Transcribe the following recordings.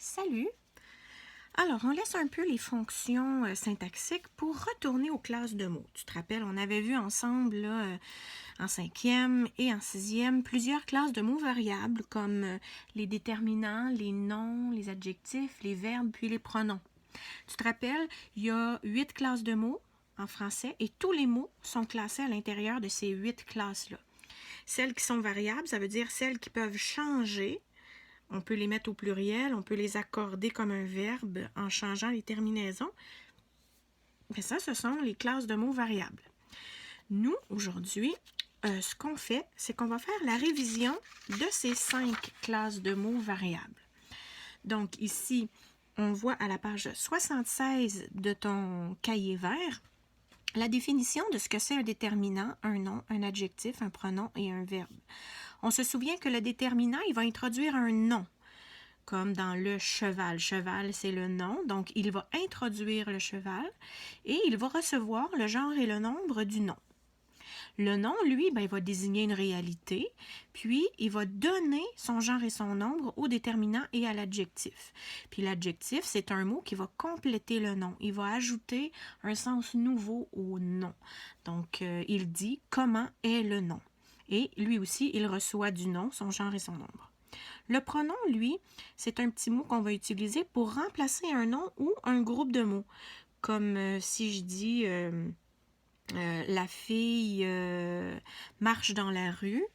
Salut! Alors, on laisse un peu les fonctions syntaxiques pour retourner aux classes de mots. Tu te rappelles, on avait vu ensemble là, en 5e et en 6e plusieurs classes de mots variables comme les déterminants, les noms, les adjectifs, les verbes puis les pronoms. Tu te rappelles, il y a 8 classes de mots en français et tous les mots sont classés à l'intérieur de ces 8 classes-là. Celles qui sont variables, ça veut dire celles qui peuvent changer. On peut les mettre au pluriel, on peut les accorder comme un verbe en changeant les terminaisons. Mais ça, ce sont les classes de mots variables. Nous, aujourd'hui, ce qu'on fait, c'est qu'on va faire la révision de ces 5 classes de mots variables. Donc ici, on voit à la page 76 de ton cahier vert la définition de ce que c'est un déterminant, un nom, un adjectif, un pronom et un verbe. On se souvient que le déterminant, il va introduire un nom, comme dans le cheval. Cheval, c'est le nom, donc il va introduire le cheval et il va recevoir le genre et le nombre du nom. Le nom, lui, il va désigner une réalité, puis il va donner son genre et son nombre au déterminant et à l'adjectif. Puis l'adjectif, c'est un mot qui va compléter le nom. Il va ajouter un sens nouveau au nom. Donc, il dit comment est le nom. Et lui aussi, il reçoit du nom, son genre et son nombre. Le pronom, lui, c'est un petit mot qu'on va utiliser pour remplacer un nom ou un groupe de mots. Comme si je dis la fille marche dans la rue,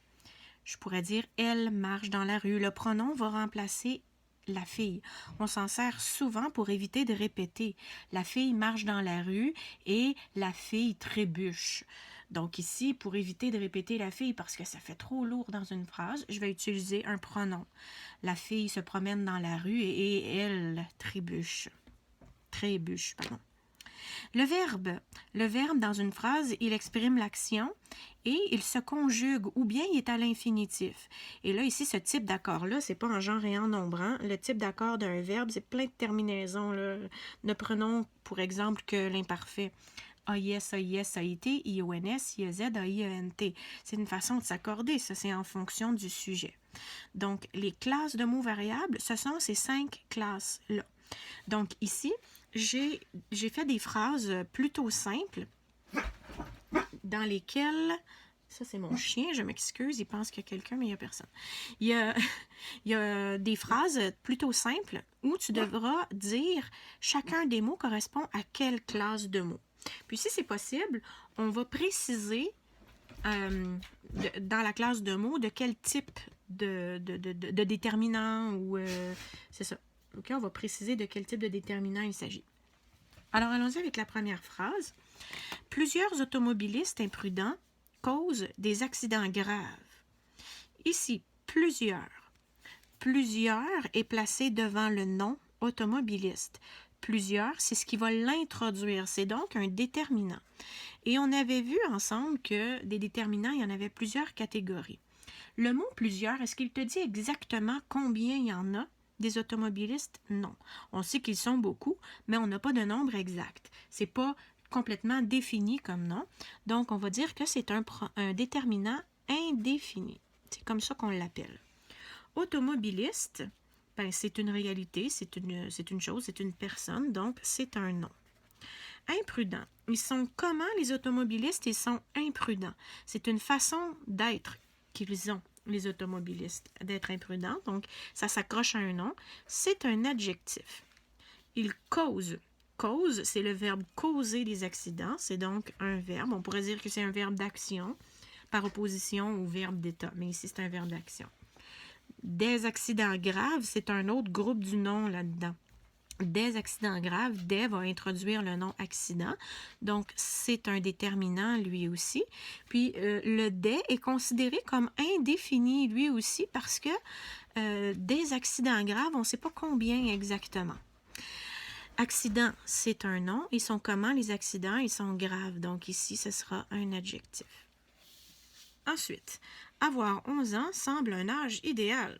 je pourrais dire elle marche dans la rue. Le pronom va remplacer la fille. On s'en sert souvent pour éviter de répéter. La fille marche dans la rue et la fille trébuche. Donc ici, pour éviter de répéter la fille parce que ça fait trop lourd dans une phrase, je vais utiliser un pronom. La fille se promène dans la rue et elle trébuche. Trébuche, pardon. Le verbe dans une phrase, il exprime l'action et il se conjugue ou bien il est à l'infinitif. Et là, ici, ce type d'accord-là, c'est pas en genre et en nombre. Hein? Le type d'accord d'un verbe, c'est plein de terminaisons. Là. Ne prenons pour exemple que l'imparfait. AIS, AIS, AIT, IONS, IEZ, AIENT. C'est une façon de s'accorder, ça c'est en fonction du sujet. Donc, les classes de mots variables, ce sont ces 5 classes-là. Donc ici, j'ai fait des phrases plutôt simples dans lesquelles... Ça, c'est mon chien, je m'excuse, il pense qu'il y a quelqu'un, mais il n'y a personne. Il y a des phrases plutôt simples où tu devras dire chacun des mots correspond à quelle classe de mots. Puis si c'est possible, on va préciser dans la classe de mots de quel type de déterminant ou c'est ça. Okay, on va préciser de quel type de déterminant il s'agit. Alors, allons-y avec la première phrase. Plusieurs automobilistes imprudents causent des accidents graves. Ici, plusieurs. Plusieurs est placé devant le nom automobiliste. Plusieurs, c'est ce qui va l'introduire. C'est donc un déterminant. Et on avait vu ensemble que des déterminants, il y en avait plusieurs catégories. Le mot plusieurs, est-ce qu'il te dit exactement combien il y en a? Des automobilistes, non. On sait qu'ils sont beaucoup, mais on n'a pas de nombre exact. C'est pas complètement défini comme nom. Donc, on va dire que c'est un déterminant indéfini. C'est comme ça qu'on l'appelle. Automobiliste, ben, c'est une réalité, c'est une chose, c'est une personne, donc c'est un nom. Imprudent. Ils sont comment les automobilistes? Ils sont imprudents. C'est une façon d'être qu'ils ont, les automobilistes, d'être imprudents. Donc, ça s'accroche à un nom. C'est un adjectif. Ils causent. Cause, c'est le verbe causer des accidents. C'est donc un verbe. On pourrait dire que c'est un verbe d'action par opposition au verbe d'état. Mais ici, c'est un verbe d'action. Des accidents graves, c'est un autre groupe du nom là-dedans. Des accidents graves, des va introduire le nom accident. Donc, c'est un déterminant lui aussi. Puis, le des est considéré comme indéfini lui aussi parce que des accidents graves, on ne sait pas combien exactement. Accident, c'est un nom. Ils sont comment les accidents? Ils sont graves. Donc, ici, ce sera un adjectif. Ensuite, avoir 11 ans semble un âge idéal.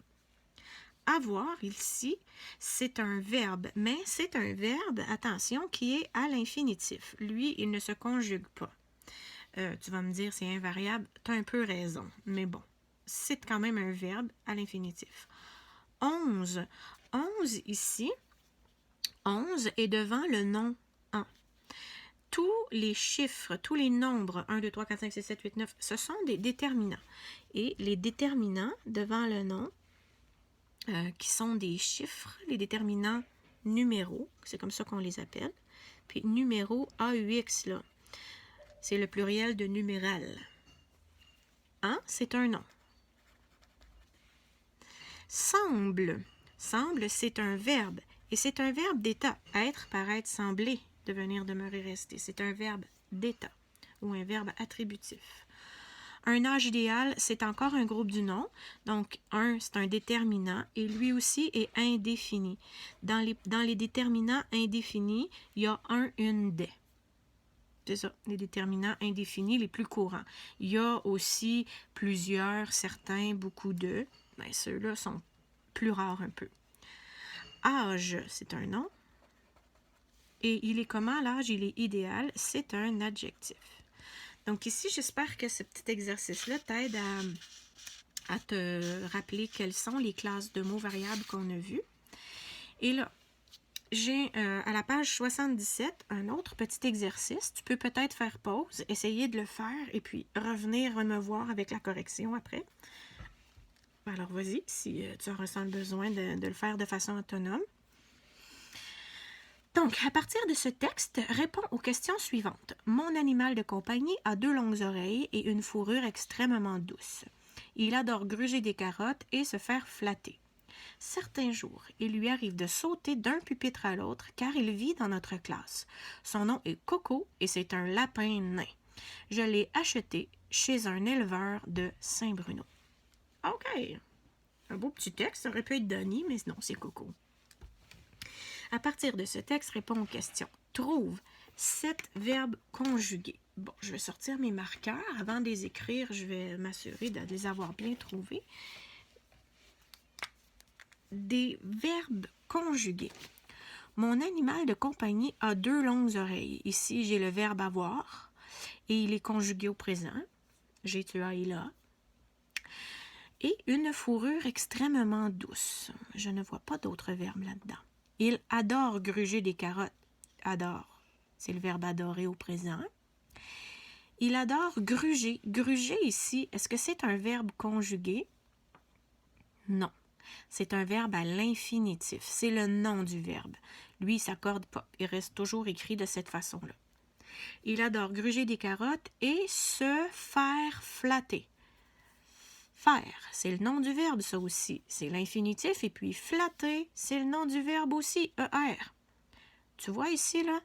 Avoir, ici, c'est un verbe, mais c'est un verbe, attention, qui est à l'infinitif. Lui, il ne se conjugue pas. Tu vas me dire, c'est invariable. Tu as un peu raison, mais bon, c'est quand même un verbe à l'infinitif. 11. 11 ici, 11 est devant le nom 1. Tous les chiffres, tous les nombres 1, 2, 3, 4, 5, 6, 7, 8, 9, ce sont des déterminants. Et les déterminants devant le nom, qui sont des chiffres, les déterminants numéros, c'est comme ça qu'on les appelle. Puis numéro AUX, là, c'est le pluriel de numéral. Hein? C'est un nom. Semble. Semble, c'est un verbe. Et c'est un verbe d'état. Être, paraître, sembler, devenir, demeurer, rester. C'est un verbe d'état ou un verbe attributif. Un âge idéal, c'est encore un groupe du nom. Donc, un, c'est un déterminant et lui aussi est indéfini. Dans les déterminants indéfinis, il y a un, une, des. C'est ça, les déterminants indéfinis les plus courants. Il y a aussi plusieurs, certains, beaucoup de. Bien, ceux-là sont plus rares un peu. Âge, c'est un nom. Et il est comment l'âge? Il est idéal. C'est un adjectif. Donc ici, j'espère que ce petit exercice-là t'aide à te rappeler quelles sont les classes de mots variables qu'on a vues. Et là, j'ai à la page 77 un autre petit exercice. Tu peux peut-être faire pause, essayer de le faire et puis revenir me voir avec la correction après. Alors vas-y, si tu ressens le besoin de le faire de façon autonome. Donc, à partir de ce texte, réponds aux questions suivantes. Mon animal de compagnie a 2 longues oreilles et une fourrure extrêmement douce. Il adore gruger des carottes et se faire flatter. Certains jours, il lui arrive de sauter d'un pupitre à l'autre car il vit dans notre classe. Son nom est Coco et c'est un lapin nain. Je l'ai acheté chez un éleveur de Saint-Bruno. OK. Un beau petit texte, ça aurait pu être Denis, mais non, c'est Coco. À partir de ce texte, réponds aux questions. Trouve 7 verbes conjugués. Bon, je vais sortir mes marqueurs. Avant de les écrire, je vais m'assurer de les avoir bien trouvés. Des verbes conjugués. Mon animal de compagnie a 2 longues oreilles. Ici, j'ai le verbe avoir et il est conjugué au présent. J'ai, tu as, il a. Et une fourrure extrêmement douce. Je ne vois pas d'autres verbes là-dedans. Il adore gruger des carottes. Adore, c'est le verbe adorer au présent. Il adore gruger. Gruger ici, est-ce que c'est un verbe conjugué? Non. C'est un verbe à l'infinitif. C'est le nom du verbe. Lui, il ne s'accorde pas. Il reste toujours écrit de cette façon-là. Il adore gruger des carottes et se faire flatter. Faire, c'est le nom du verbe, ça aussi. C'est l'infinitif. Et puis flatter, c'est le nom du verbe aussi, ER. Tu vois ici, là,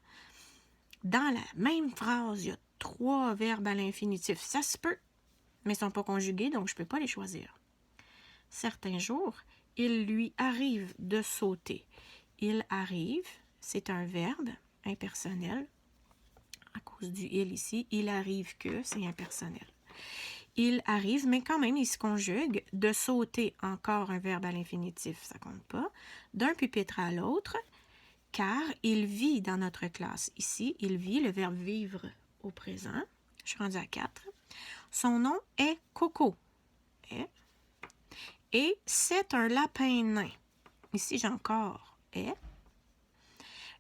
dans la même phrase, il y a 3 verbes à l'infinitif. Ça se peut, mais ils ne sont pas conjugués, donc je ne peux pas les choisir. Certains jours, il lui arrive de sauter. Il arrive, c'est un verbe impersonnel. À cause du il ici, il arrive que, c'est impersonnel. Il arrive, mais quand même, il se conjugue. De sauter, encore un verbe à l'infinitif, ça compte pas. D'un pupitre à l'autre, car il vit dans notre classe. Ici, il vit, le verbe vivre au présent. Je suis rendue à 4. Son nom est Coco. Et c'est un lapin nain. Ici, j'ai encore est.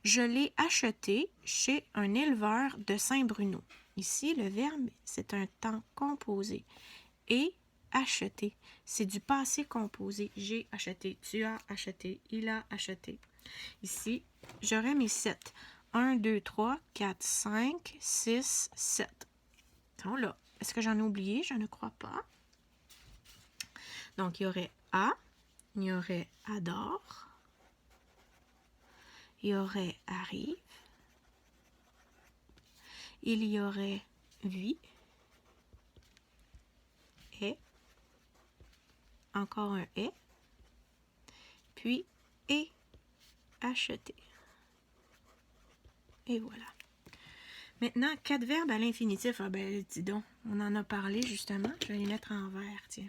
Je l'ai acheté chez un éleveur de Saint-Bruno. Ici, le verbe, c'est un temps composé. Et acheté, c'est du passé composé. J'ai acheté, tu as acheté, il a acheté. Ici, j'aurais mes 7. 1, 2, 3, 4, 5, 6, 7. Donc là, est-ce que j'en ai oublié? Je ne crois pas. Donc, il y aurait a, il y aurait adore, il y aurait arrive, il y aurait vit, est, encore un est, puis et acheté. Et voilà. Maintenant, 4 verbes à l'infinitif. Ah ben, dis donc, on en a parlé justement. Je vais les mettre en vert, tiens.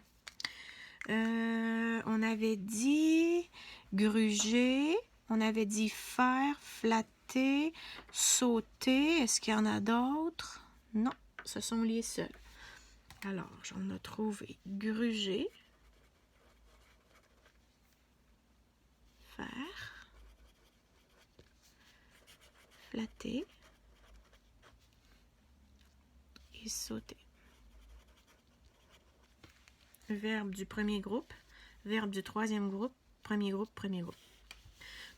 On avait dit gruger, on avait dit faire, flatter, sauter. Est-ce qu'il y en a d'autres? Non, ce sont les seuls. Alors, j'en ai trouvé gruger, faire, flatter et sauter. Verbe du premier groupe, verbe du troisième groupe, premier groupe, premier groupe.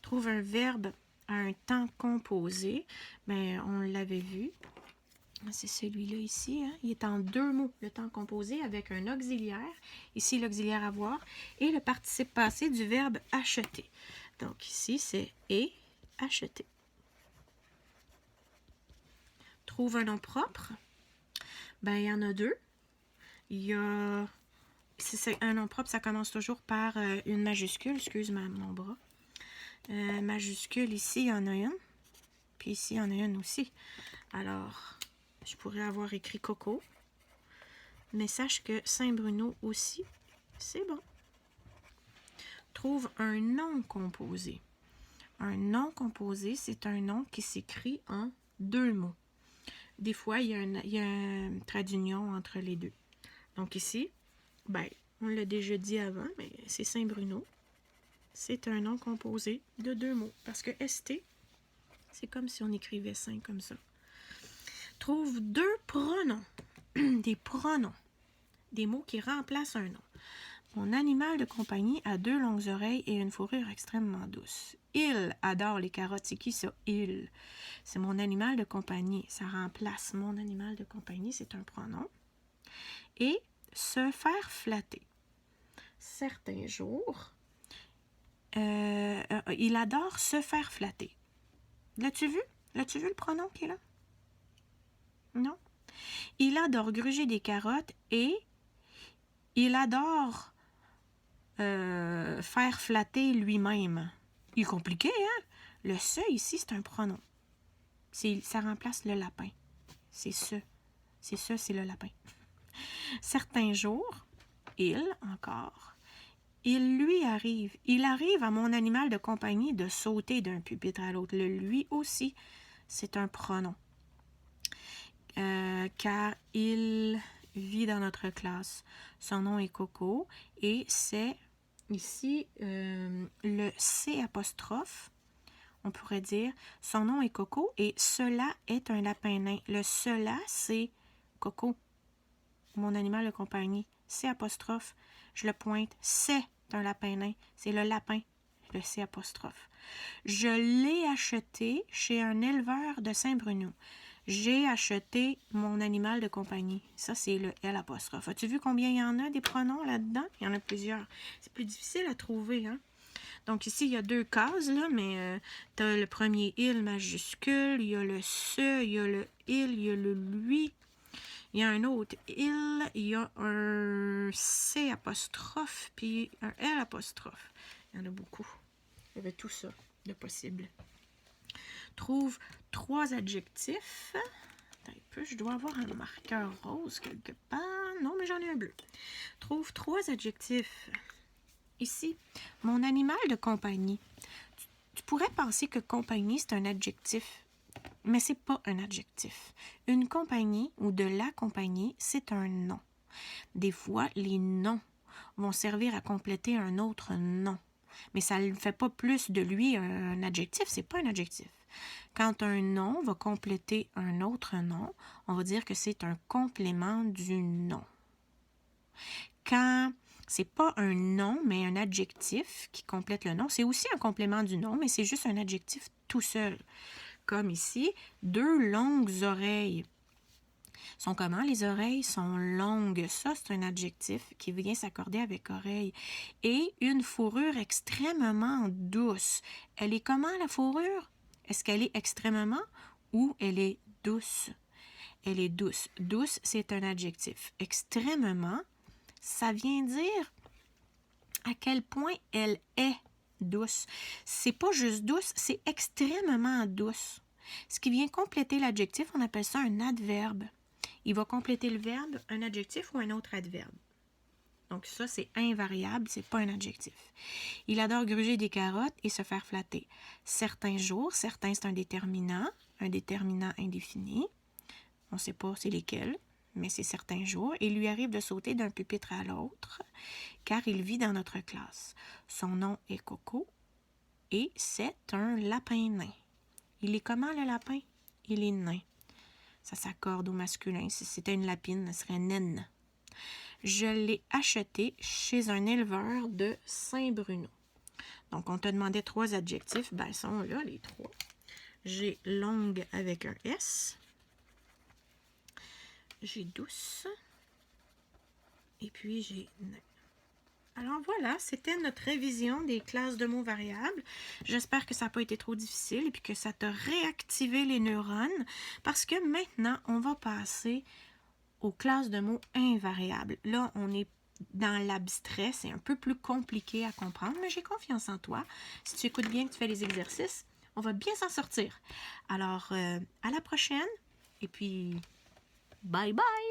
Trouve un verbe à un temps composé. Bien, on l'avait vu. C'est celui-là ici. Hein? Il est en 2 mots, le temps composé, avec un auxiliaire. Ici, l'auxiliaire avoir. Et le participe passé du verbe acheter. Donc, ici, c'est et acheter. Trouve un nom propre. Ben, il y en a 2. Il y a... Si c'est un nom propre, ça commence toujours par une majuscule. Excuse mon bras. Majuscule, ici, il y en a une. Puis ici, il y en a une aussi. Alors, je pourrais avoir écrit Coco. Mais sache que Saint-Bruno aussi, c'est bon. Trouve un nom composé. Un nom composé, c'est un nom qui s'écrit en 2 mots. Des fois, il y a un trait d'union entre les deux. Donc ici, ben, on l'a déjà dit avant, mais c'est Saint-Bruno. C'est un nom composé de 2 mots. Parce que ST, c'est comme si on écrivait Saint comme ça. Trouve 2 pronoms. Des pronoms. Des mots qui remplacent un nom. Mon animal de compagnie a 2 longues oreilles et une fourrure extrêmement douce. Il adore les carottes. C'est qui ça? Il. C'est mon animal de compagnie. Ça remplace mon animal de compagnie. C'est un pronom. Et se faire flatter. Certains jours, il adore se faire flatter. L'as-tu vu? L'as-tu vu le pronom qui est là? Non? Il adore gruger des carottes et il adore faire flatter lui-même. Il est compliqué, hein? Le se ici, c'est un pronom. Ça remplace le lapin. C'est ce. C'est ça, c'est le lapin. Certains jours, il arrive à mon animal de compagnie de sauter d'un pupitre à l'autre. Le lui aussi, c'est un pronom. Car il vit dans notre classe. Son nom est Coco et c'est ici le C apostrophe. On pourrait dire son nom est Coco et cela est un lapin nain. Le cela, c'est Coco, mon animal de compagnie. C apostrophe, je le pointe, c'est un lapin nain. C'est le lapin, le C apostrophe. Je l'ai acheté chez un éleveur de Saint-Bruno. J'ai acheté mon animal de compagnie. Ça, c'est le L apostrophe. As-tu vu combien il y en a des pronoms là-dedans? Il y en a plusieurs. C'est plus difficile à trouver, hein? Donc ici, il y a 2 cases, là, mais tu as le premier il majuscule, il y a le ce, il y a le il, il y a le lui. Il y a un autre il, il y a un C apostrophe, puis un L apostrophe. Il y en a beaucoup. Il y avait tout ça de possible. Trouve 3 adjectifs. Attends un peu, je dois avoir un marqueur rose quelque part. Non, mais j'en ai un bleu. Trouve 3 adjectifs. Ici, mon animal de compagnie. Tu pourrais penser que compagnie, c'est un adjectif, mais c'est pas un adjectif. Une compagnie ou de la compagnie, c'est un nom. Des fois, les noms vont servir à compléter un autre nom. Mais ça ne fait pas plus de lui un adjectif, c'est pas un adjectif. Quand un nom va compléter un autre nom, on va dire que c'est un complément du nom. Quand c'est pas un nom, mais un adjectif qui complète le nom, c'est aussi un complément du nom, mais c'est juste un adjectif tout seul. Comme ici, 2 longues oreilles. Sont comment? Les oreilles sont longues. Ça, c'est un adjectif qui vient s'accorder avec oreille. Et une fourrure extrêmement douce. Elle est comment, la fourrure? Est-ce qu'elle est extrêmement ou elle est douce? Elle est douce. Douce, c'est un adjectif. Extrêmement, ça vient dire à quel point elle est douce. C'est pas juste douce, c'est extrêmement douce. Ce qui vient compléter l'adjectif, on appelle ça un adverbe. Il va compléter le verbe, un adjectif ou un autre adverbe. Donc ça, c'est invariable, c'est pas un adjectif. Il adore gruger des carottes et se faire flatter. Certains jours, certains, c'est un déterminant indéfini. On ne sait pas c'est lesquels, mais c'est certains jours. Il lui arrive de sauter d'un pupitre à l'autre, car il vit dans notre classe. Son nom est Coco et c'est un lapin nain. Il est comment le lapin? Il est nain. Ça s'accorde au masculin. Si c'était une lapine, ce serait naine. Je l'ai acheté chez un éleveur de Saint-Bruno. Donc, on te demandait 3 adjectifs. Ben, ils sont là, les 3. J'ai longue avec un S. J'ai douce. Et puis, j'ai nain. Alors voilà, c'était notre révision des classes de mots variables. J'espère que ça n'a pas été trop difficile et puis que ça t'a réactivé les neurones parce que maintenant, on va passer aux classes de mots invariables. Là, on est dans l'abstrait, c'est un peu plus compliqué à comprendre, mais j'ai confiance en toi. Si tu écoutes bien, que tu fais les exercices, on va bien s'en sortir. Alors, à la prochaine et puis, bye bye!